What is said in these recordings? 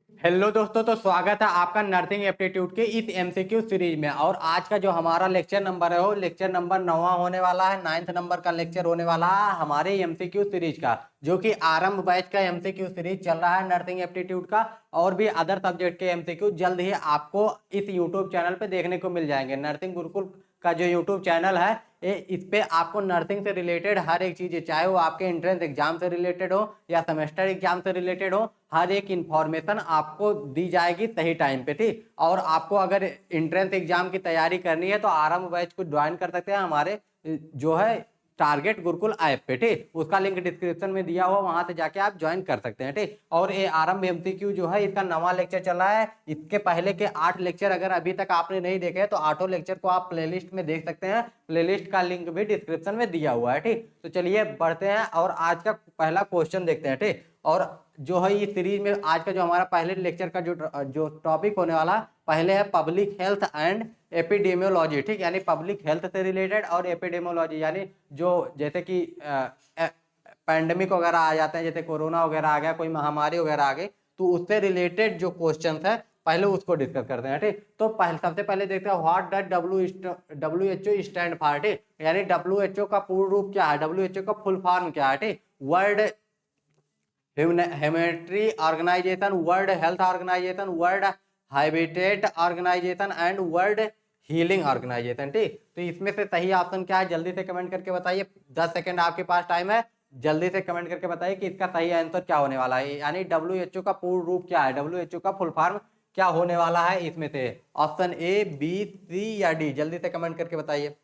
Hello दोस्तों, तो स्वागत है आपका नर्सिंग एप्टीट्यूड के इस एमसीक्यू सीरीज में। और आज का जो हमारा लेक्चर नंबर है वो लेक्चर नंबर 9वां होने वाला है। 9th नंबर का लेक्चर होने वाला है हमारे एमसीक्यू सीरीज का, जो कि आरंभ बैच का एमसीक्यू सीरीज चल रहा है नर्सिंग एप्टीट्यूड का। और भी अदर सब्जेक्ट के एमसीक्यू जल्द ही आपको इस यूट्यूब चैनल पे देखने को मिल जाएंगे। नर्सिंग गुरुकुल का जो यूट्यूब चैनल है इस पे आपको नर्सिंग से रिलेटेड हर एक चीज, चाहे वो आपके एंट्रेंस एग्जाम से रिलेटेड हो या सेमेस्टर एग्जाम से रिलेटेड हो, हर एक इंफॉर्मेशन आपको दी जाएगी सही टाइम पे। ठीक, और आपको अगर एंट्रेंस एग्जाम की तैयारी करनी है तो आरंभ बैच को ज्वाइन कर सकते हैं हमारे जो है टारगेट गुरुकुल ऐप पे। ठीक, उसका लिंक डिस्क्रिप्शन में दिया हुआ, वहां से जाके आप ज्वाइन कर सकते हैं। ठीक, और ये आरंभ एमसीक्यू जो है इसका 9वां लेक्चर चल रहा है। इसके पहले के 8 लेक्चर अगर अभी तक आपने नहीं देखे तो 8 लेक्चर को आप प्लेलिस्ट में देख सकते हैं। प्लेलिस्ट का लिंक भी डिस्क्रिप्शन में दिया हुआ है। ठीक, तो चलिए बढ़ते हैं और आज का पहला क्वेश्चन देखते हैं। ठीक, और जो है इस सीरीज में आज का जो हमारा पहले लेक्चर का जो टॉपिक होने वाला पहले है पब्लिक हेल्थ एंड एपिडेमियोलॉजी। ठीक, यानी पब्लिक हेल्थ से रिलेटेड और एपिडेमियोलॉजी, यानी जो जैसे कि पैंडेमिक वगैरह आ जाते हैं, जैसे कोरोना वगैरह आ गया, कोई महामारी वगैरह आ गई, तो उससे रिलेटेड जो क्वेश्चन है पहले उसको डिस्कस करते हैं। ठीक, तो सबसे पहले देखते हैं what does WHO stand for. ठीक, यानी डब्ल्यूएचओ का पूर्ण रूप क्या है, डब्ल्यूएचओ का फुल फॉर्म क्या है। ठीक, वर्ल्ड हेमेट्री organization, world health organization, world habitat organization and world healing organization. ठीक, तो इसमें से सही ऑप्शन क्या है जल्दी से कमेंट करके बताइए। 10 सेकंड आपके पास टाइम है, जल्दी से कमेंट करके बताइए कि इसका सही आंसर क्या होने वाला है। यानी डब्ल्यूएचओ का पूर्ण रूप क्या है, डब्ल्यूएचओ का फुल फॉर्म क्या होने वाला है। इसमें से ऑप्शन ए, बी, सी या डी, जल्दी से कमेंट करके बताइए।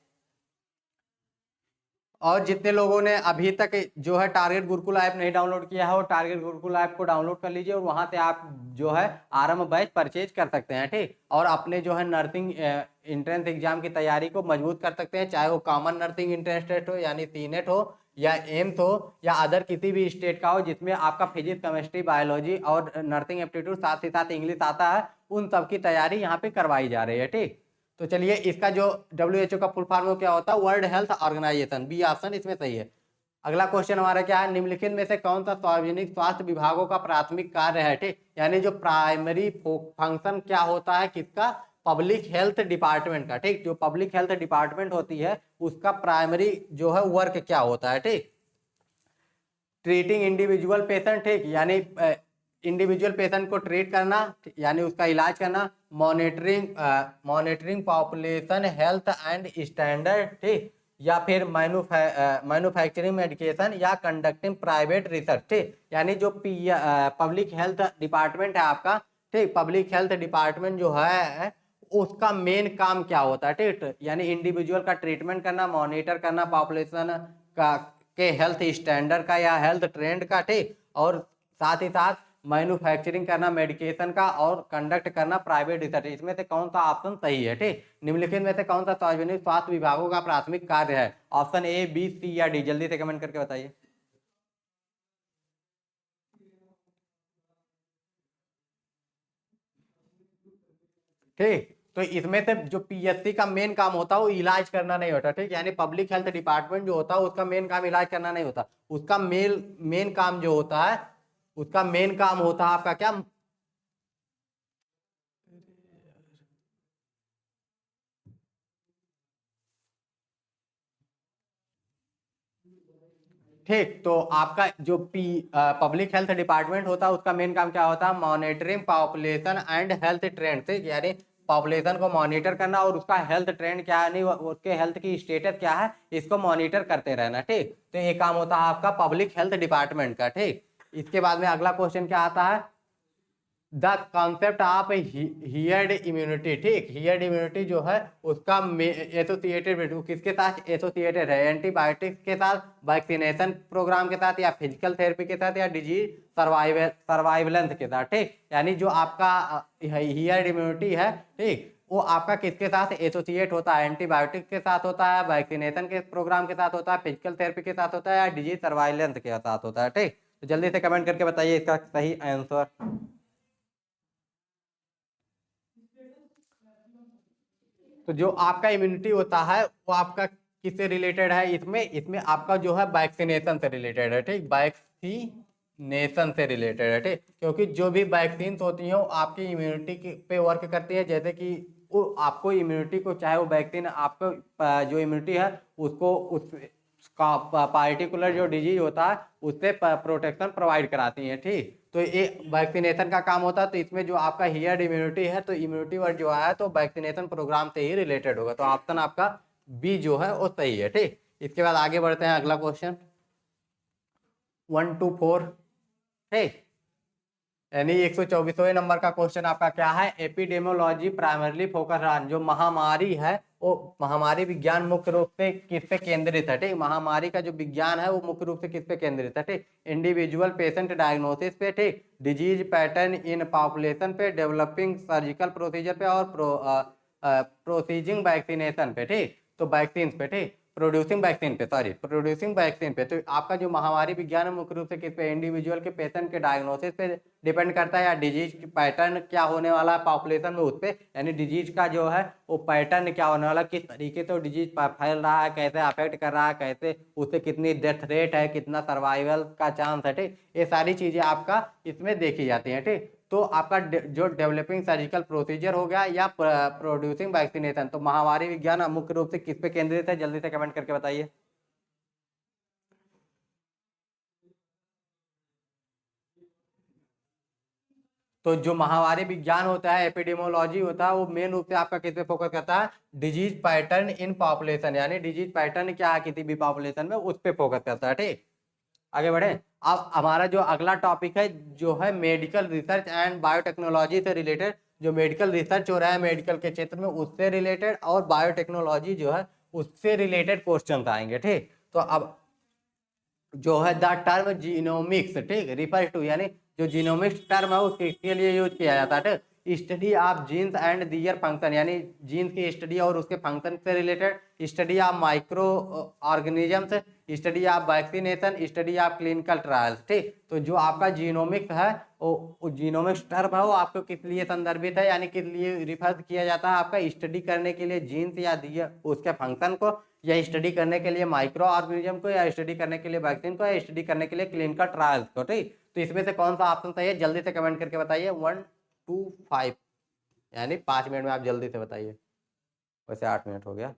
और जितने लोगों ने अभी तक जो है टारगेट गुरुकुल ऐप नहीं डाउनलोड किया है वो टारगेट गुरुकुल ऐप को डाउनलोड कर लीजिए और वहां से आप जो है आरंभ बैच परचेज कर सकते हैं। ठीक, और अपने जो है नर्सिंग एंट्रेंस एग्जाम की तैयारी को मजबूत कर सकते हैं, चाहे वो कॉमन नर्सिंग एंट्रेंस टेस्ट हो यानी सीनेट हो या एम्स हो या अदर किसी भी स्टेट का हो जिसमें आपका फिजिक्स, केमिस्ट्री, बायोलॉजी और नर्सिंग एप्टीट्यूड साथ ही साथ इंग्लिश आता है, उन सब की तैयारी यहाँ पे करवाई जा रही है। ठीक, तो चलिए इसका जो डब्ल्यूएचओ का फुल फॉर्म क्या होता है, world health organization, B option इसमें सही है। अगला क्वेश्चन हमारा क्या है, निम्नलिखित में से कौन सा सार्वजनिक स्वास्थ्य विभागों का प्राथमिक कार्य है। ठीक, यानी जो प्राइमरी फंक्शन क्या होता है किसका, पब्लिक हेल्थ डिपार्टमेंट का। ठीक, जो पब्लिक हेल्थ डिपार्टमेंट होती है उसका प्राइमरी जो है वर्क क्या होता है। ठीक, ट्रीटिंग इंडिविजुअल पेशेंट। ठीक, यानी इंडिविजुअल पेशेंट को ट्रीट करना यानी उसका इलाज करना, monitoring population health and standard. ठीक, या फिर मैन्युफैक्चरिंग मेडिकेशन या कंडक्टिंग प्राइवेट रिसर्च। ठीक, यानी जो पब्लिक हेल्थ डिपार्टमेंट है आपका, ठीक, पब्लिक हेल्थ डिपार्टमेंट जो है उसका मेन काम क्या होता है। ठीक, यानी इंडिविजुअल का ट्रीटमेंट करना, मॉनिटर करना पॉपुलेशन का के हेल्थ स्टैंडर्ड का या हेल्थ ट्रेंड का। ठीक, और साथ ही साथ मैन्युफैक्चरिंग करना मेडिकेशन का और कंडक्ट करना प्राइवेट रिसर्च। इसमें से कौन सा ऑप्शन सही है। ठीक, निम्नलिखित में से कौन सा सार्वजनिक स्वास्थ्य विभागों का प्राथमिक कार्य है, ऑप्शन ए, बी, सी या डी, जल्दी से कमेंट करके बताइए। ठीक, तो इसमें से जो पीएससी का मेन काम होता है वो इलाज करना नहीं होता। ठीक, यानी पब्लिक हेल्थ डिपार्टमेंट जो होता है उसका मेन काम इलाज करना नहीं होता। उसका मेन मेन काम जो होता है, उसका मेन काम होता है आपका क्या। ठीक, तो आपका जो पब्लिक हेल्थ डिपार्टमेंट होता है उसका मेन काम क्या होता है, monitoring population and health trend. ठीक, यानी पॉपुलेशन को मॉनिटर करना और उसका हेल्थ ट्रेंड क्या है, नहीं उसके हेल्थ की स्टेटस क्या है, इसको मॉनिटर करते रहना। ठीक, तो ये काम होता है आपका पब्लिक हेल्थ डिपार्टमेंट का। ठीक, इसके बाद में अगला क्वेश्चन क्या आता है, the concept of heard immunity. ठीक, हियर्ड इम्यूनिटी जो है उसका एसोसिएटेड किसके साथ एसोसिएटेड है, एंटीबायोटिक्स के साथ, वैक्सीनेशन प्रोग्राम के साथ या फिजिकल थेरेपी के साथ या डिजीज सर्वाइवलेंस के साथ। ठीक, यानी जो आपका हियर्ड इम्यूनिटी है, ठीक, वो आपका किसके साथ एसोसिएट होता है, एंटीबायोटिक्स के साथ होता है, वैक्सीनेशन के प्रोग्राम के साथ होता है, फिजिकल थेरेपी के साथ होता है या डिजीज सर्वाइलेंस के साथ होता है। ठीक, तो जल्दी से कमेंट करके बताइए इसका सही आंसर। तो जो आपका इम्यूनिटी होता है वो आपका किससे रिलेटेड है, इसमें इसमें आपका जो है वैक्सीनेशन से रिलेटेड है। ठीक, वैक्सीनेशन नेशन से रिलेटेड है, ठीक। क्योंकि जो भी वैक्सीन होती हैं वो आपकी इम्यूनिटी पे वर्क करती है, जैसे कि वो आपको इम्यूनिटी को, चाहे वो वैक्सीन आपको जो इम्यूनिटी है उसको उस का पार्टिकुलर जो डिजीज होता है उससे प्रोटेक्शन प्रोवाइड कराती है, ठीक। तो ये वैक्सीनेशन का काम होता है। तो इसमें जो आपका हियर्ड इम्यूनिटी है, तो इम्यूनिटी वर्ड जो है तो वैक्सीनेशन प्रोग्राम से ही रिलेटेड होगा। तो ऑप्शन आपका बी जो है वो सही है, ठीक। इसके बाद आगे बढ़ते हैं, अगला क्वेश्चन 1 to 4, ठीक। यानी 124वें नंबर का क्वेश्चन आपका क्या है, एपिडेमियोलॉजी प्राइमरली फोकस ऑन, जो महामारी है वो महामारी विज्ञान मुख्य रूप से किस पे केंद्रित है, ठीक। महामारी का जो विज्ञान है वो मुख्य रूप से किस पे केंद्रित है, ठीक। इंडिविजुअल पेशेंट डायग्नोसिस पे, ठीक। डिजीज पैटर्न इन पॉपुलेशन पे, डेवलपिंग सर्जिकल प्रोसीजर पे, और प्रोसीजिंग वैक्सीनेशन पे, ठीक। तो वैक्सीन पे, ठीक। प्रोड्यूसिंग वैक्सीन पे, सॉरी, प्रोड्यूसिंग वैक्सीन पे। तो आपका जो महामारी विज्ञान है मुख्य रूप से किस पे, इंडिविजुअल के पेशेंट के डायग्नोसिस पे डिपेंड करता है, या डिजीज पैटर्न क्या होने वाला है पॉपुलेशन में उस पे, यानी डिजीज का जो है वो पैटर्न क्या होने वाला, किस तरीके से वो डिजीज फैल रहा है, कैसे अफेक्ट कर रहा है, कैसे उससे कितनी डेथ रेट है, कितना सर्वाइवल का चांस है, ठीक। ये सारी चीजें आपका इसमें देखी जाती हैं, ठीक। तो आपका जो डेवलपिंग सर्जिकल प्रोसीजर हो गया या प्रोड्यूसिंग वैक्सीनेशन, तो महामारी विज्ञान मुख्य रूप से किस पे केंद्रित है, जल्दी से कमेंट करके बताइए। तो जो महामारी विज्ञान होता है, एपिडेमियोलॉजी होता है, वो मेन रूप से आपका किस पे फोकस करता है, डिजीज पैटर्न इन पॉपुलेशन, यानी डिजीज पैटर्न क्या है किसी भी पॉपुलेशन में उस पे फोकस करता है, ठीक। आगे बढ़े। अब हमारा जो अगला टॉपिक है जो है मेडिकल रिसर्च एंड बायोटेक्नोलॉजी से रिलेटेड, जो मेडिकल रिसर्च हो रहा है मेडिकल के क्षेत्र में उससे रिलेटेड, और बायोटेक्नोलॉजी जो है उससे रिलेटेड क्वेश्चन आएंगे, ठीक। तो अब जो है द टर्म जीनोमिक्स, ठीक, रिफर टू, यानी जो जीनोमिक्स टर्म है वो किसके लिए यूज किया जाता है, ठीक। Study of genes and their function, यानी जीन्स की स्टडी और उसके फंक्शन से related, study of micro organisms, study of vaccination, study of clinical trials, ठीक। तो जो आपका जीनोमिक्स है वो जीनोमिक्स टर्म है वो आपको किस लिए संदर्भित है, यानी किस लिए रिफर किया जाता है, आपका स्टडी करने के लिए जीन्स या दियर उसके फंक्शन को, या स्टडी करने के लिए माइक्रो ऑर्गेनिज्म को, या स्टडी करने के लिए वैक्सीन को, या स्टडी करने के लिए क्लिनिकल ट्रायल्स को, ठीक। तो इसमें से कौन सा ऑप्शन सही है, जल्दी से कमेंट करके बताइए। 1 to 5, यानी 5 मिनट में आप जल्दी से बताइए, वैसे 8 मिनट हो गया।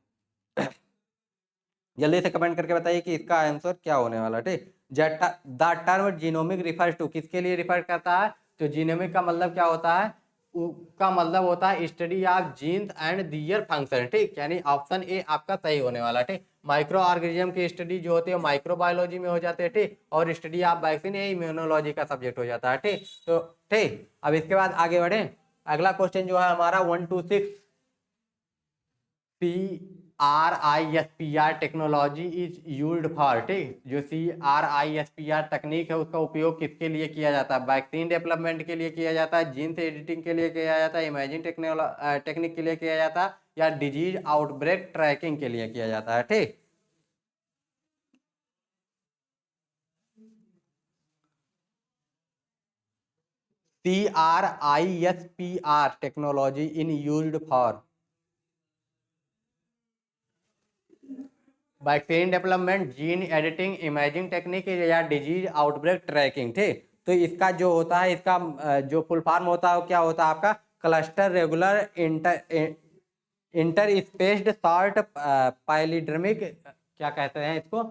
जल्दी से कमेंट करके बताइए कि इसका आंसर क्या होने वाला, ठीक। The term genomic refers to, किसके लिए रिफर करता है, तो जीनोमिक का मतलब क्या होता है, का मतलब होता है study of genes and their function, ठीक। यानी ऑप्शन ए आपका सही होने वाला, ठीक। माइक्रो ऑर्गेनिज्म की स्टडी जो होती है माइक्रोबायोलॉजी में हो जाते हैं, ठीक। और स्टडी ऑफ वैक्सीन ये इम्यूनोलॉजी का सब्जेक्ट हो जाता है, ठीक। तो ठीक, अब इसके बाद आगे बढ़े। अगला क्वेश्चन जो है हमारा 1 to 6, CRISPR technology is used for, ठीक। जो CRISPR तकनीक है उसका उपयोग किसके लिए किया जाता है, वैक्सीन डेवलपमेंट के लिए किया जाता है, जीन एडिटिंग के लिए किया जाता है, इमेजिंग टेक्निक के लिए किया जाता है, या डिजीज आउटब्रेक ट्रैकिंग के लिए किया जाता है, ठीक। CRISPR technology in used for vaccine development, gene editing, imaging technique, या डिजीज आउटब्रेक ट्रैकिंग, ठीक। तो इसका जो होता है, इसका जो फुल फॉर्म होता है वो क्या होता है आपका, cluster regular inter spaced short palindromic, क्या कहते हैं इसको,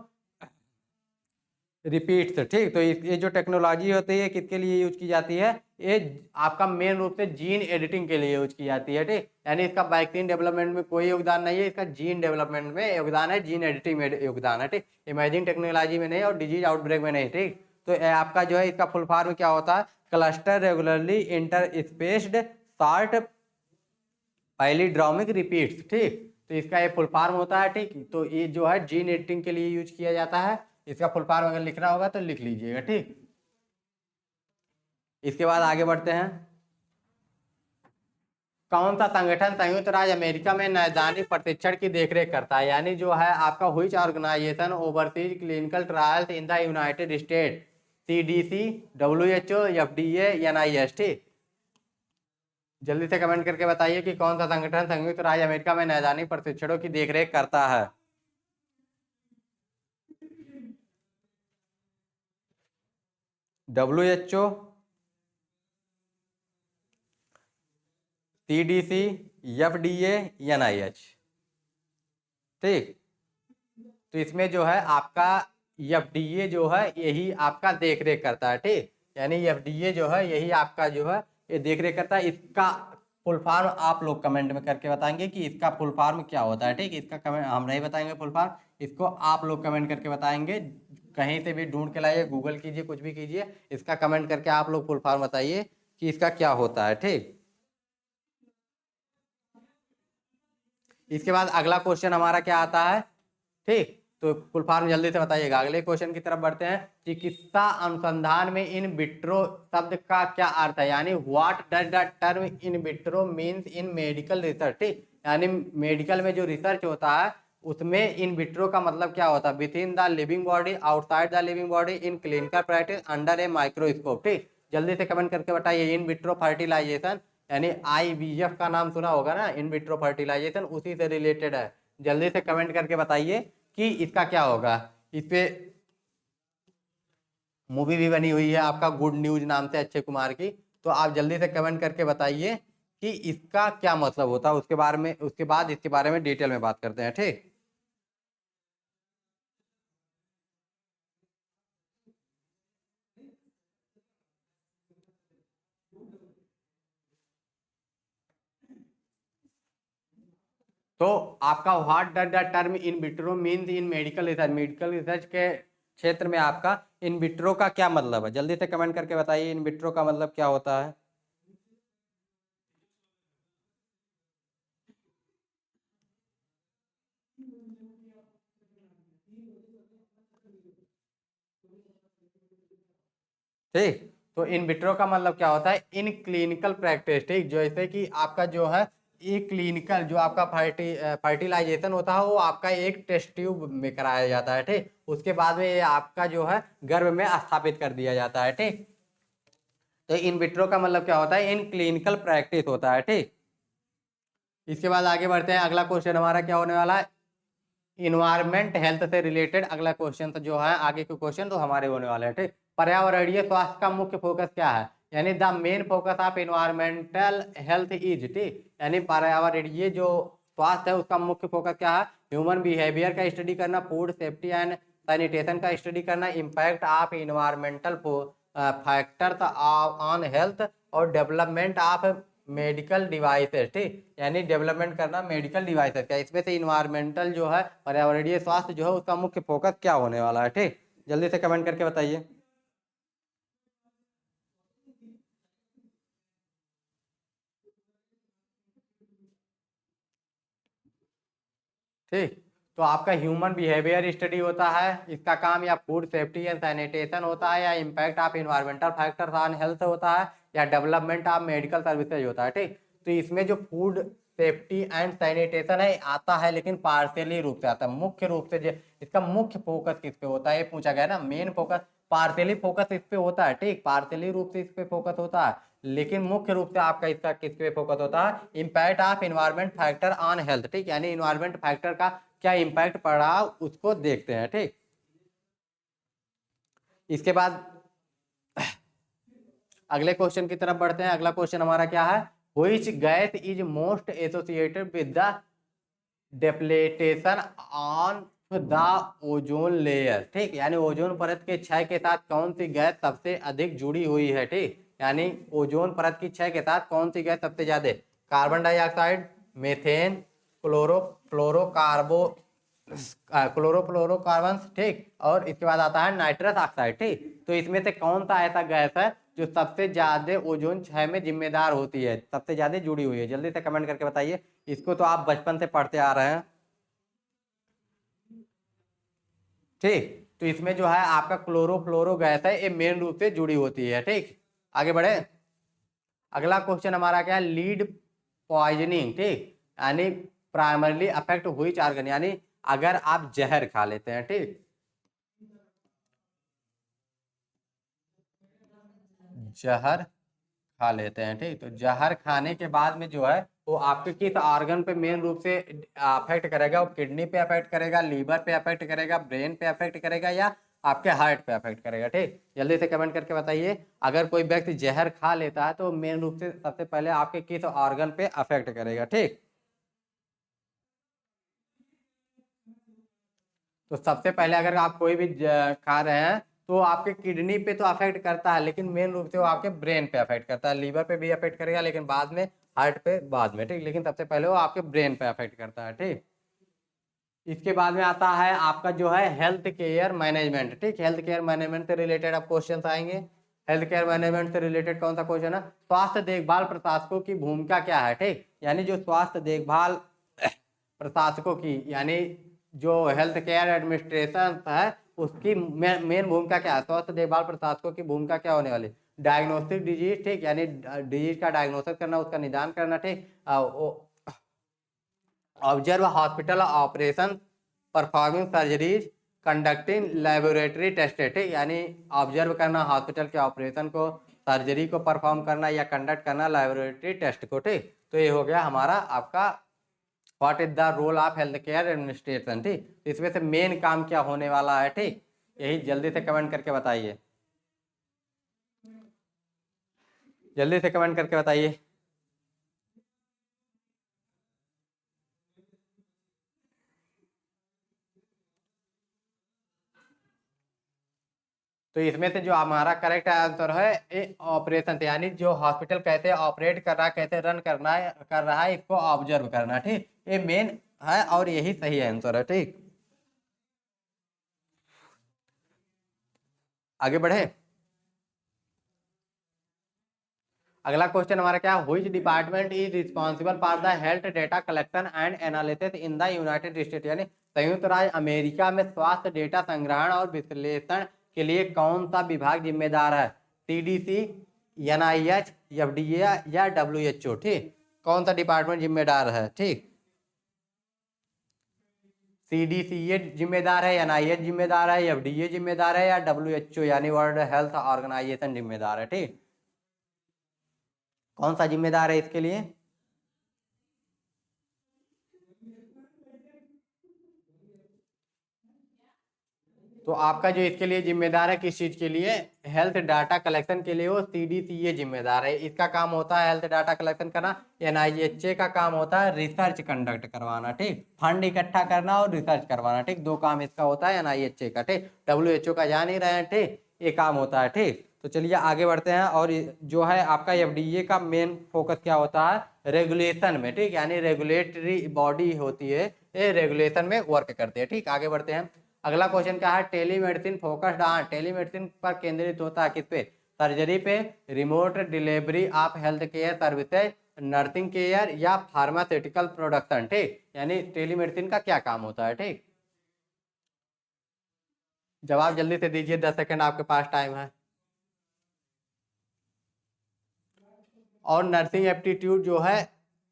रिपीट्स, ठीक। तो ये जो टेक्नोलॉजी होती है किसके लिए यूज की जाती है, ये आपका मेन रूप से जीन एडिटिंग के लिए यूज की जाती है, ठीक। यानी इसका वैक्सीन डेवलपमेंट में कोई योगदान नहीं है, इसका जीन डेवलपमेंट में योगदान है, जीन एडिटिंग में योगदान है, ठीक। इमेजिंग टेक्नोलॉजी में नहीं और डिजीज आउटब्रेक में नहीं, ठीक। तो आपका जो है इसका फुल फॉर्म क्या होता है, cluster regularly inter spaced short palindromic repeats, ठीक। तो इसका ये फुल फॉर्म होता है, ठीक। तो ये जो है जीन एडिटिंग के लिए यूज किया जाता है। इसका फुल फॉर्म अगर लिखना होगा तो लिख लीजिएगा, ठीक। इसके बाद आगे बढ़ते हैं। कौन सा संगठन संयुक्त राज्य अमेरिका में नैदानिक प्रशिक्षण की देखरेख करता है, यानी जो है आपका which organization overseas clinical trials in the United State, CDC, WHO, FDA, NIST। जल्दी से कमेंट करके बताइए कि कौन सा संगठन संयुक्त राज्य अमेरिका में नैदानिक प्रशिक्षणों की देखरेख करता है। WHO, CDC, FDA, NIH। ठीक, तो इसमें जो है आपका FDA जो है यही आपका देख रेख करता है। ठीक, यानी FDA जो है यही आपका जो है ये देख रेख करता है। इसका फुल फॉर्म आप लोग कमेंट में करके बताएंगे कि इसका फुल फॉर्म क्या होता है। ठीक, इसका कमेंट हम नहीं बताएंगे फुल फॉर्म, इसको आप लोग कमेंट करके बताएंगे। कहीं से भी ढूंढ के लाइए, गूगल कीजिए, कुछ भी कीजिए, इसका कमेंट करके आप लोग फुल फॉर्म बताइए कि इसका क्या होता है। ठीक, इसके बाद अगला क्वेश्चन हमारा क्या आता है। ठीक, तो फुल फॉर्म जल्दी से बताइएगा। अगले क्वेश्चन की तरफ बढ़ते हैं। चिकित्सा अनुसंधान में इन विट्रो शब्द का क्या अर्थ है, यानी what does the term in vitro means in medical research. ठीक, यानी मेडिकल में जो रिसर्च होता है उसमें इन विट्रो का मतलब क्या होता है, with in the living body, outside the living body, in clinical practice, under a microscope. ठीक, जल्दी से कमेंट करके बताइए। इन विट्रो फर्टिलाइजेशन यानी IVF का नाम सुना होगा ना, इन विट्रो फर्टिलाइजेशन, उसी से रिलेटेड है। जल्दी से कमेंट करके बताइए कि इसका क्या होगा। इस पे मूवी भी बनी हुई है आपका गुड न्यूज नाम से, अक्षय कुमार की। तो आप जल्दी से कमेंट करके बताइए कि इसका क्या मतलब होता है। उसके बारे में, उसके बाद इसके बारे में डिटेल में बात करते हैं। ठीक, तो आपका what does the term in vitro means in medical research, medical research के क्षेत्र में आपका इन विट्रो का क्या मतलब है। जल्दी से कमेंट करके बताइए इन विट्रो का मतलब क्या होता है। ठीक, तो इन विट्रो का मतलब क्या होता है, इन क्लिनिकल प्रैक्टिस। ठीक, जैसे कि आपका जो है ये क्लिनिकल जो आपका फर्टिलाइजेशन होता है वो आपका एक टेस्ट ट्यूब में कराया जाता है। ठीक, उसके बाद में ये आपका जो है गर्भ में स्थापित कर दिया जाता है। ठीक, तो इन विट्रो का मतलब क्या होता है, इन क्लिनिकल प्रैक्टिस होता है। ठीक, इसके बाद आगे बढ़ते हैं। अगला क्वेश्चन हमारा क्या होने वाला है, इन्वायरमेंट हेल्थ से रिलेटेड अगला क्वेश्चन तो जो है आगे के क्वेश्चन तो हमारे होने वाले हैं। ठीक, पर्यावरणीय स्वास्थ्य का मुख्य फोकस क्या है, यानी the main focus of environmental health is. ठीक, यानी पर्यावरणीय जो स्वास्थ्य है उसका मुख्य फोकस क्या है, ह्यूमन बिहेवियर का स्टडी करना, फूड सेफ्टी एंड सैनिटेशन का स्टडी करना, impact of environmental factors on health, और डेवलपमेंट ऑफ मेडिकल डिवाइसेस। ठीक, यानी डेवलपमेंट करना मेडिकल डिवाइसेस का। इसमें से इन्वायरमेंटल जो है पर्यावरणीय स्वास्थ्य जो है उसका मुख्य फोकस क्या होने वाला है। ठीक, जल्दी से कमेंट करके बताइए। ठीक, तो आपका ह्यूमन बिहेवियर स्टडी होता है इसका काम, या फूड सेफ्टी एंड सैनिटेशन होता है, या impact of environmental factors on health होता है, या डेवलपमेंट ऑफ मेडिकल सर्विसेज होता है। ठीक, तो इसमें जो फूड सेफ्टी एंड सैनिटेशन है आता है, लेकिन पार्शियली रूप से आता है। मुख्य रूप से इसका मुख्य फोकस किस पे होता है, ये पूछा गया ना। मेन फोकस पार्शियली फोकस इस पे होता है। ठीक, पार्शियली रूप से इस पे फोकस होता है, लेकिन मुख्य रूप से आपका इसका किस पे फोकस होता है, impact of environment factor on health. ठीक, यानी इन्वायरमेंट फैक्टर का क्या इम्पैक्ट पड़ा उसको देखते हैं। ठीक, इसके बाद अगले क्वेश्चन की तरफ बढ़ते हैं। अगला क्वेश्चन हमारा क्या है, which gas is most associated with the depletion on the ozone layer. ठीक, यानी ओजोन परत के क्षय के साथ कौन सी गैस सबसे अधिक जुड़ी हुई है। ठीक, यानी ओजोन परत की क्षय के साथ कौन सी गैस सबसे ज्यादा, कार्बन डाइऑक्साइड, मीथेन, क्लोरोफ्लोरोकार्बो क्लोरोफ्लोरोकार्बन। ठीक, और इसके बाद आता है नाइट्रस ऑक्साइड। ठीक, तो इसमें से कौन सा ऐसा गैस है जो सबसे ज्यादा ओजोन क्षय में जिम्मेदार होती है, सबसे ज्यादा जुड़ी हुई है। जल्दी से कमेंट करके बताइए। इसको तो आप बचपन से पढ़ते आ रहे हैं। ठीक, तो इसमें जो है आपका क्लोरोफ्लोरो गैस है, ये मेन रूप से जुड़ी होती है। ठीक, आगे बढ़े। अगला क्वेश्चन हमारा क्या है, लीड पॉइजनिंग। ठीक, यानी प्राइमरली अफेक्ट हुई ऑर्गन, यानी अगर आप जहर खा लेते हैं। ठीक, जहर खा लेते हैं। ठीक, तो जहर खाने के बाद में जो है वो आपके किस ऑर्गन पे मेन रूप से अफेक्ट करेगा, वो किडनी पे अफेक्ट करेगा, लीवर पे अफेक्ट करेगा, ब्रेन पे अफेक्ट करेगा, या आपके हार्ट पे अफेक्ट करेगा। ठीक, जल्दी से कमेंट करके बताइए, अगर कोई व्यक्ति जहर खा लेता है तो मेन रूप से सबसे पहले आपके किस ऑर्गन पे अफेक्ट करेगा। ठीक, तो सबसे पहले अगर आप कोई भी खा रहे हैं तो आपके किडनी पे तो अफेक्ट करता है, लेकिन मेन रूप से वो आपके ब्रेन पे अफेक्ट करता है। लीवर पे भी अफेक्ट करेगा, लेकिन बाद में हार्ट पे बाद में। ठीक, लेकिन सबसे पहले वो आपके ब्रेन पे अफेक्ट करता है। ठीक, इसके बाद में आता है आपका जो है हेल्थ केयर मैनेजमेंट। ठीक, हेल्थ केयर मैनेजमेंट से रिलेटेड अब क्वेश्चन आएंगे। हेल्थ केयर मैनेजमेंट से रिलेटेड कौन सा क्वेश्चन है? स्वास्थ्य देखभाल प्रशासकों की भूमिका क्या है। ठीक, यानी जो स्वास्थ्य देखभाल प्रशासकों की, यानी जो हेल्थ केयर एडमिनिस्ट्रेशन है उसकी मेन भूमिका क्या है? स्वास्थ्य देखभाल प्रशासकों की भूमिका क्या होने वाली? Diagnostic disease. ठीक, यानी डिजीज का डायग्नोसिस करना, उसका निदान करना। ठीक, observe hospital operation, performing surgeries, conducting laboratory test. ठीक, यानी ऑब्जर्व करना हॉस्पिटल के ऑपरेशन को, सर्जरी को परफॉर्म करना या कंडक्ट करना लेबोरेटरी टेस्ट को। ठीक, तो ये हो गया हमारा आपका what is the role of health care administration. ठीक, इसमें से मेन काम क्या होने वाला है? ठीक, यही जल्दी से कमेंट करके बताइए, जल्दी से कमेंट करके बताइए। तो इसमें से जो हमारा करेक्ट आंसर है ए ऑपरेशन, यानी जो हॉस्पिटल कैसे ऑपरेट कर रहा है, कैसे रन करना है कर रहा है, इसको ऑब्जर्व करना। ठीक, ये मेन है और यही सही आंसर है। ठीक, आगे बढ़े। अगला क्वेश्चन हमारा क्या? Which department is responsible for the health data collection and analysis in the United state, यानी संयुक्त राज्य अमेरिका में स्वास्थ्य डेटा संग्रहण और विश्लेषण के लिए कौन सा विभाग जिम्मेदार है? सीडीसी, एनआईएच, एफडीए या डब्ल्यूएचओ। ठीक, कौन सा डिपार्टमेंट जिम्मेदार है? ठीक, सीडीसी ये जिम्मेदार है, एनआईएच जिम्मेदार है, एफडीए जिम्मेदार है या डब्ल्यूएचओ यानी वर्ल्ड हेल्थ ऑर्गेनाइजेशन जिम्मेदार है? ठीक, कौन सा जिम्मेदार है इसके लिए? तो आपका जो इसके लिए जिम्मेदार है किस चीज के लिए? हेल्थ डाटा कलेक्शन के लिए वो सीडीसीए जिम्मेदार है। इसका काम होता है हेल्थ डाटा कलेक्शन करना। एनआईएचए का काम होता है रिसर्च कंडक्ट करवाना। ठीक, फंड इकट्ठा करना और रिसर्च करवाना। ठीक, दो काम इसका होता है एनआईएचए का। ठीक, डब्ल्यूएचओ का जान ही रहे हैं। ठीक, ये काम होता है। ठीक, तो चलिए आगे बढ़ते हैं। और जो है आपका एफडीए का मेन फोकस क्या होता है? रेगुलेशन में। ठीक, यानी रेगुलेटरी बॉडी होती है, ये रेगुलेशन में वर्क करते हैं। ठीक, आगे बढ़ते हैं। अगला क्वेश्चन क्या है? टेलीमेडिसिन फोकस्ड ऑन, टेलीमेडिसिन पर केंद्रित होता है किस पे? सर्जरी पे, remote delivery of health care services, nursing care या फार्मास्यूटिकल प्रोडक्शन। ठीक, यानी टेलीमेडिसिन का क्या काम होता है? ठीक, जवाब जल्दी से दीजिए, 10 सेकंड आपके पास टाइम है। और नर्सिंग एप्टीट्यूड जो है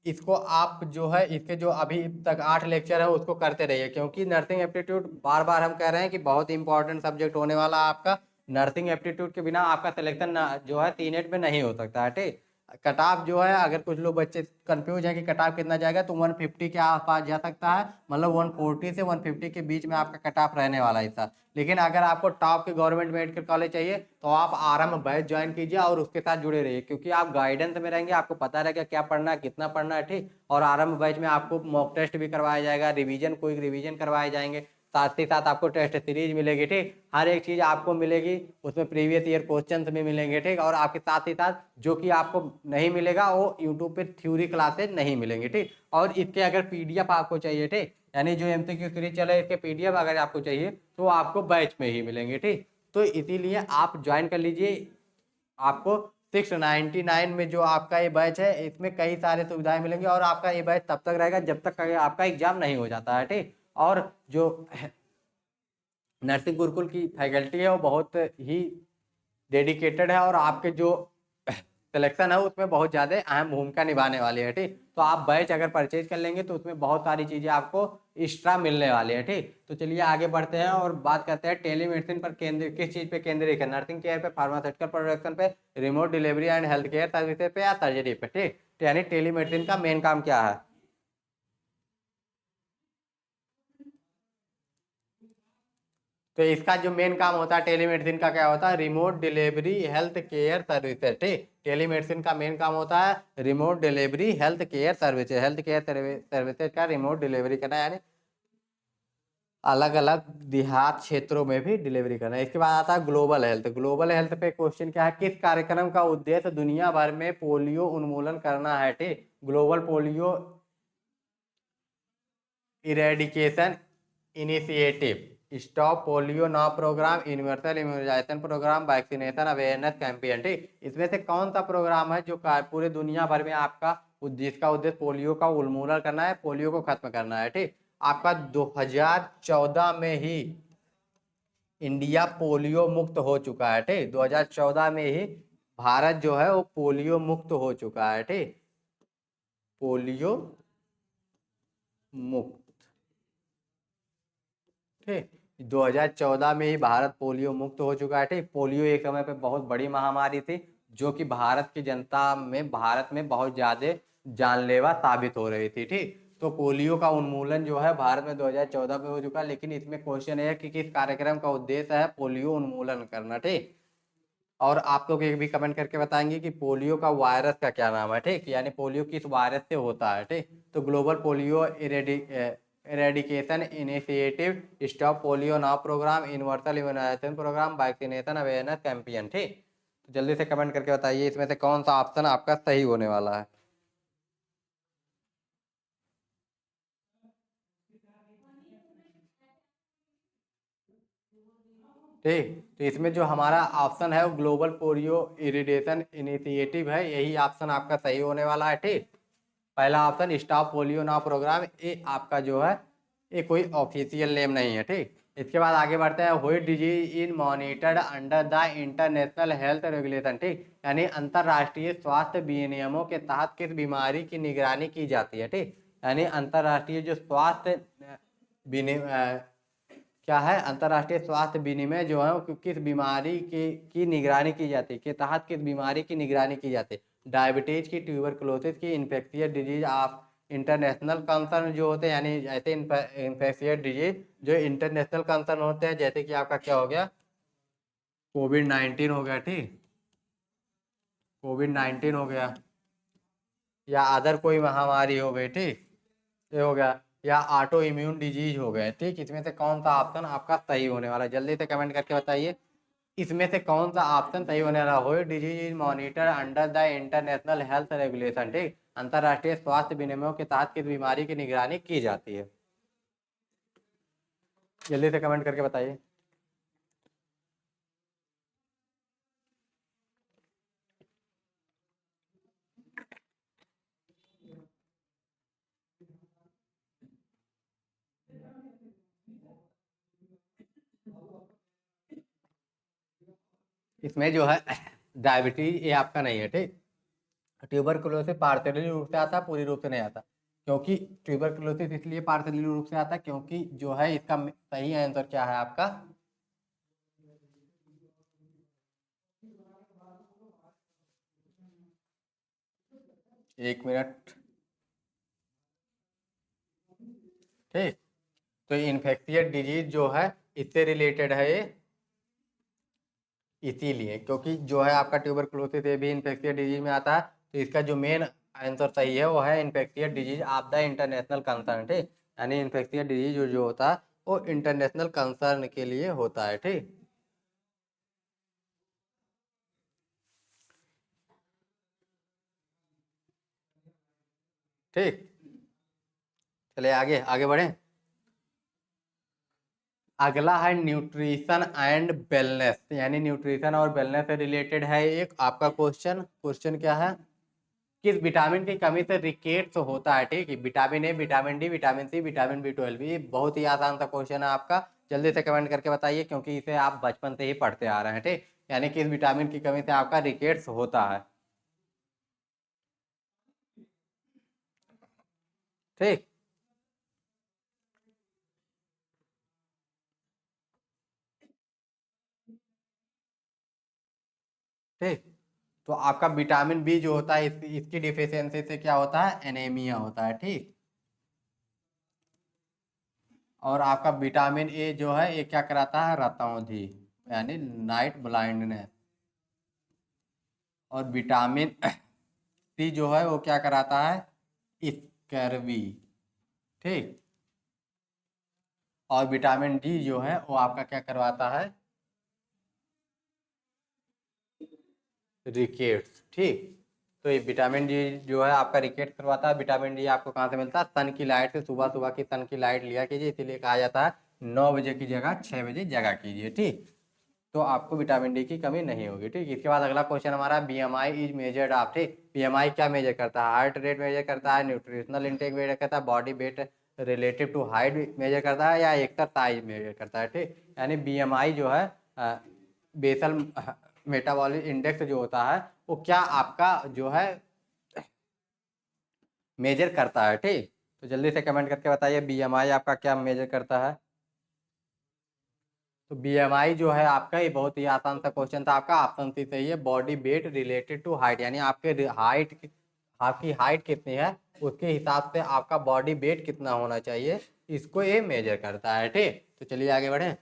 इसको आप जो है इसके जो अभी तक 8 लेक्चर है उसको करते रहिए, क्योंकि नर्सिंग एप्टीट्यूड बार बार हम कह रहे हैं कि बहुत इंपॉर्टेंट सब्जेक्ट होने वाला है आपका। नर्सिंग एप्टीट्यूड के बिना आपका सिलेक्शन जो है सीनेट में नहीं हो सकता है। ठीक, कट ऑफ जो है, अगर कुछ लोग बच्चे कंफ्यूज हैं कि कट ऑफ कितना जाएगा, तो 150 के आसपास जा सकता है, मतलब 140 से 150 के बीच में आपका कट ऑफ रहने वाला है इस साल। लेकिन अगर आपको टॉप के गवर्नमेंट मेडिकल कॉलेज चाहिए तो आप आराम बैच ज्वाइन कीजिए और उसके साथ जुड़े रहिए, क्योंकि आप गाइडेंस में रहेंगे, आपको पता रहेगा क्या पढ़ना है, कितना पढ़ना है। ठीक, और आराम बैच में आपको मॉक टेस्ट भी करवाया जाएगा, रिवीजन क्विक रिवीजन करवाए जाएंगे, साथ ही साथ आपको टेस्ट सीरीज मिलेगी। ठीक, हर एक चीज आपको मिलेगी, उसमें प्रीवियस ईयर क्वेश्चंस भी मिलेंगे। ठीक, और आपके साथ ही साथ जो कि आपको नहीं मिलेगा वो यूट्यूब पे थ्योरी क्लासेज नहीं मिलेंगी। ठीक, और इसके अगर पीडीएफ आपको चाहिए, ठीक, यानी जो एमसीक्यू सीरीज चले इसके पीडीएफ अगर आपको चाहिए तो आपको बैच में ही मिलेंगे। ठीक, तो इसीलिए आप ज्वाइन कर लीजिए। आपको 699 में जो आपका ये बैच है इसमें कई सारे सुविधाएं मिलेंगी, और आपका ये बैच तब तक रहेगा जब तक आपका एग्जाम नहीं हो जाता है। ठीक, और जो नर्सिंग गुरुकुल की फैकल्टी है वो बहुत ही डेडिकेटेड है, और आपके जो सिलेक्शन है उसमें बहुत ज़्यादा अहम भूमिका निभाने वाली है। ठीक, तो आप बैच अगर परचेज कर लेंगे तो उसमें बहुत सारी चीज़ें आपको एक्स्ट्रा मिलने वाली है। ठीक, तो चलिए आगे बढ़ते हैं और बात करते हैं टेलीमेडिसिन पर केंद्र किस चीज़ पे केंद्रित है? नर्सिंग केयर पे, फार्मास्यूटिकल प्रोडक्शन पे, remote delivery and health care services पे या सर्जरी पे। ठीक, तो यानी टेलीमेडिसिन का मेन काम क्या है? तो इसका जो मेन काम होता है टेलीमेडिसिन का क्या होता है, remote delivery health care services. ठीक, टेलीमेडिसिन का मेन काम होता है remote delivery health care services. Health care services का रिमोट डिलीवरी करना, यानी अलग अलग देहात क्षेत्रों में भी डिलीवरी करना। इसके बाद आता है ग्लोबल हेल्थ। ग्लोबल हेल्थ पे क्वेश्चन क्या है, किस कार्यक्रम का उद्देश्य दुनिया भर में पोलियो उन्मूलन करना है। ठीक, global polio eradication initiative, stop polio now programme, universal immunization programme, vaccination awareness campaign. ठीक, इसमें से कौन सा प्रोग्राम है जो पूरे दुनिया भर में आपका जिसका उद्देश्य पोलियो का उन्मूलन करना है, पोलियो को खत्म करना है। ठीक, आपका 2014 में ही इंडिया पोलियो मुक्त हो चुका है। ठीक, 2014 में ही भारत जो है वो पोलियो मुक्त हो चुका है। ठीक, पोलियो मुक्त। ठीक, 2014 में ही भारत पोलियो मुक्त हो चुका है। ठीक, पोलियो एक समय पे बहुत बड़ी महामारी थी जो कि भारत की जनता में, भारत में बहुत ज्यादा जानलेवा साबित हो रही थी। ठीक, तो पोलियो का उन्मूलन जो है भारत में 2014 में हो चुका है, लेकिन इसमें क्वेश्चन है कि किस कार्यक्रम का उद्देश्य है पोलियो उन्मूलन करना। ठीक, और आप लोग एक भी कमेंट करके बताएंगे कि पोलियो का वायरस का क्या नाम है। ठीक, यानी पोलियो किस वायरस से होता है। ठीक, तो global polio eradication initiative, stop polio now programme, universal immunization programme, vaccination awareness campaign. ठीक, तो जल्दी से कमेंट करके बताइए इसमें से कौन सा ऑप्शन आपका सही होने वाला है। ठीक, तो इसमें जो हमारा ऑप्शन है वो ग्लोबल पोलियो इरिडेशन इनिशिएटिव है, यही ऑप्शन आपका सही होने वाला है। ठीक, पहला option stop polio now programme, ये आपका जो है ये कोई ऑफिशियल नेम नहीं है। ठीक, इसके बाद आगे बढ़ते हैं, हुई disease in monitored under the international health regulation. ठीक, यानी अंतरराष्ट्रीय स्वास्थ्य विनियमों के तहत किस बीमारी की निगरानी की जाती है। ठीक, यानी अंतरराष्ट्रीय जो स्वास्थ्य क्या है, अंतरराष्ट्रीय स्वास्थ्य विनिमय जो है वो किस बीमारी की निगरानी की जाती है, के तहत किस बीमारी की निगरानी की जाती है। डायबिटीज की, ट्यूबरकुलोसिस की, infectious disease of international concern जो होते हैं, यानी ऐसे इन्फेक्शियस डिजीज जो इंटरनेशनल कंसर्न होते हैं, जैसे कि आपका क्या हो गया, कोविड-19 हो गया। ठीक, कोविड-19 हो गया, या अदर कोई महामारी हो गई। ठीक, ये हो गया, या ऑटो इम्यून डिजीज हो गए। ठीक, इसमें से कौन सा ऑप्शन आपका सही होने वाला है, जल्दी से कमेंट करके बताइए इसमें से कौन सा ऑप्शन सही होने वाला है। Disease is monitor under the international health regulation. ठीक, अंतरराष्ट्रीय स्वास्थ्य विनियमों के तहत किस बीमारी की निगरानी की जाती है, जल्दी से कमेंट करके बताइए। इसमें जो है डायबिटीज ये आपका नहीं है। ठीक, ट्यूबरकुलोसिस पार्शियली रूप से आता है, पूरी रूप से नहीं आता, क्योंकि ट्यूबरकुलोसिस इसलिए पार्शियली रूप से आता है क्योंकि जो है इसका सही आंसर क्या है आपका, एक मिनट। ठीक, तो इन्फेक्शियस डिजीज जो है इससे रिलेटेड है ये, इसीलिए क्योंकि जो है आपका ट्यूबरकुलोसिस ये भी इन्फेक्शियस डिजीज में आता है, तो इसका जो मेन आंसर सही है वो है infectious disease of the international concern. ठीक, यानी इन्फेक्शियस डिजीज जो होता है वो इंटरनेशनल कंसर्न के लिए होता है। ठीक, ठीक, चलिए आगे आगे बढ़े। अगला है न्यूट्रिशन एंड वेलनेस, यानी न्यूट्रिशन और वेलनेस से रिलेटेड है एक आपका क्वेश्चन। क्वेश्चन क्या है, किस विटामिन की कमी से रिकेट्स होता है। ठीक है, vitamin A, vitamin D, vitamin C, vitamin B 12, ये बहुत ही आसान सा क्वेश्चन है आपका, जल्दी से कमेंट करके बताइए क्योंकि इसे आप बचपन से ही पढ़ते आ रहे हैं। ठीक, यानी किस विटामिन की कमी से आपका रिकेट्स होता है। ठीक, ठीक, तो आपका विटामिन बी जो होता है इसकी डिफिशियंसी से क्या होता है, एनीमिया होता है। ठीक, और आपका विटामिन ए जो है ये क्या कराता है, रतौंधी यानी नाइट ब्लाइंडनेस। और विटामिन सी जो है वो क्या कराता है, स्कर्वी। ठीक। और विटामिन डी जो है वो आपका क्या करवाता है, रिकेट्स। ठीक। तो ये विटामिन डी जो है आपका रिकेट करवाता है। विटामिन डी आपको कहाँ से मिलता है, सन की लाइट से। सुबह सुबह की सन की लाइट लिया कीजिए, इसीलिए कहा जाता है 9 बजे की जगह 6 बजे जगा कीजिए। ठीक। तो आपको विटामिन डी की कमी नहीं होगी। ठीक। इसके बाद अगला क्वेश्चन हमारा, बीएमआई इज मेजर्ड ऑफ। ठीक। बीएमआई क्या मेजर करता है, हार्ट रेट मेजर करता है, न्यूट्रिशनल इंटेक मेजर करता है, body weight relative to height measure करता है, या एक्सरसाइज मेजर करता है। ठीक। यानी बीएमआई जो है बेसल मेटाबॉलिक इंडेक्स जो होता है वो क्या आपका जो है मेजर करता है। ठीक। तो जल्दी से कमेंट करके बताइए बीएमआई आपका क्या मेजर करता है। तो बीएमआई जो है आपका, ये बहुत ही आसान सा क्वेश्चन था आपका, ऑप्शन सी सही है, body weight related to height. यानी आपके हाइट, आपकी हाइट कितनी है उसके हिसाब से आपका बॉडी वेट कितना होना चाहिए, इसको ये मेजर करता है। ठीक। तो चलिए आगे बढ़े।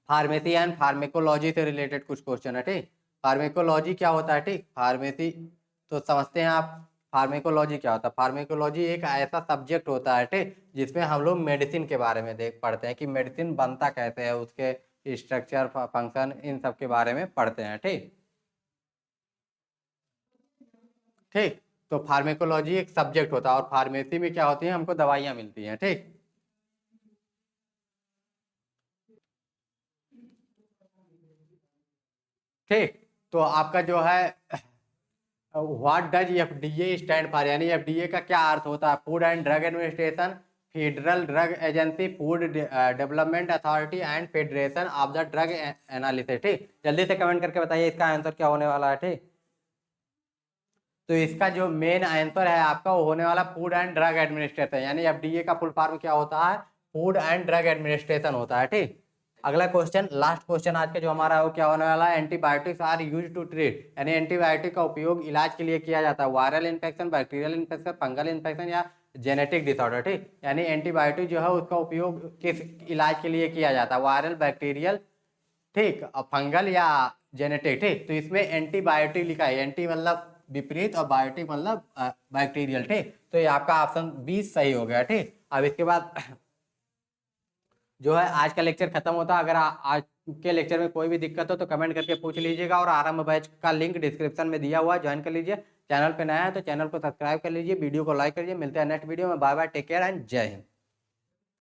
फार्मेसी एंड फार्मेकोलॉजी से रिलेटेड कुछ क्वेश्चन है। ठीक। फार्मेकोलॉजी क्या होता है, ठीक, फार्मेसी तो समझते हैं आप। फार्मेकोलॉजी क्या होता है, फार्मेकोलॉजी एक ऐसा सब्जेक्ट होता है, ठीक, जिसमें हम लोग मेडिसिन के बारे में देख पढ़ते हैं कि मेडिसिन बनता कैसे है, उसके स्ट्रक्चर फंक्शन इन सब के बारे में पढ़ते हैं। ठीक। ठीक। तो फार्मेकोलॉजी एक सब्जेक्ट होता है और फार्मेसी में क्या होती है, हमको दवाइयाँ मिलती हैं। ठीक। ठीक। तो आपका जो है what does FDA stand for, यानी एफडीए का क्या अर्थ होता है, food and drug administration, federal drug agency, food development authority and federation of the drug analysis. ठीक। जल्दी से कमेंट करके बताइए इसका आंसर क्या होने वाला है। ठीक। तो इसका जो मेन आंसर है आपका वो होने वाला फूड एंड ड्रग एडमिनिस्ट्रेशन, यानी एफडीए का फुल फॉर्म क्या होता है, फूड एंड ड्रग एडमिनिस्ट्रेशन होता है। ठीक। अगला क्वेश्चन, लास्ट क्वेश्चन आज का जो हमारा है वो क्या होने वाला है, antibiotics are use to treat, यानी एंटीबायोटिक का उपयोग इलाज के लिए किया जाता है, viral infection, bacterial infection, fungal infection या जेनेटिक डिसऑर्डर। ठीक। यानी एंटीबायोटिक जो है उसका उपयोग किस इलाज के लिए किया जाता है, वायरल, बैक्टीरियल, ठीक, फंगल या जेनेटिक। ठीक। तो इसमें एंटीबायोटिक लिखा है, एंटी मतलब विपरीत और बायोटिक मतलब बैक्टीरियल। ठीक। तो ये आपका ऑप्शन 20 सही हो गया। ठीक। अब इसके बाद जो है आज का लेक्चर खत्म होता है। अगर आज के लेक्चर में कोई भी दिक्कत हो तो कमेंट करके पूछ लीजिएगा, और आरंभ बैच का लिंक डिस्क्रिप्शन में दिया हुआ है, ज्वाइन कर लीजिए। चैनल पे नया है तो चैनल को सब्सक्राइब कर लीजिए, वीडियो को लाइक करिए। मिलते हैं नेक्स्ट वीडियो में। Bye bye, take care and जय हिंद।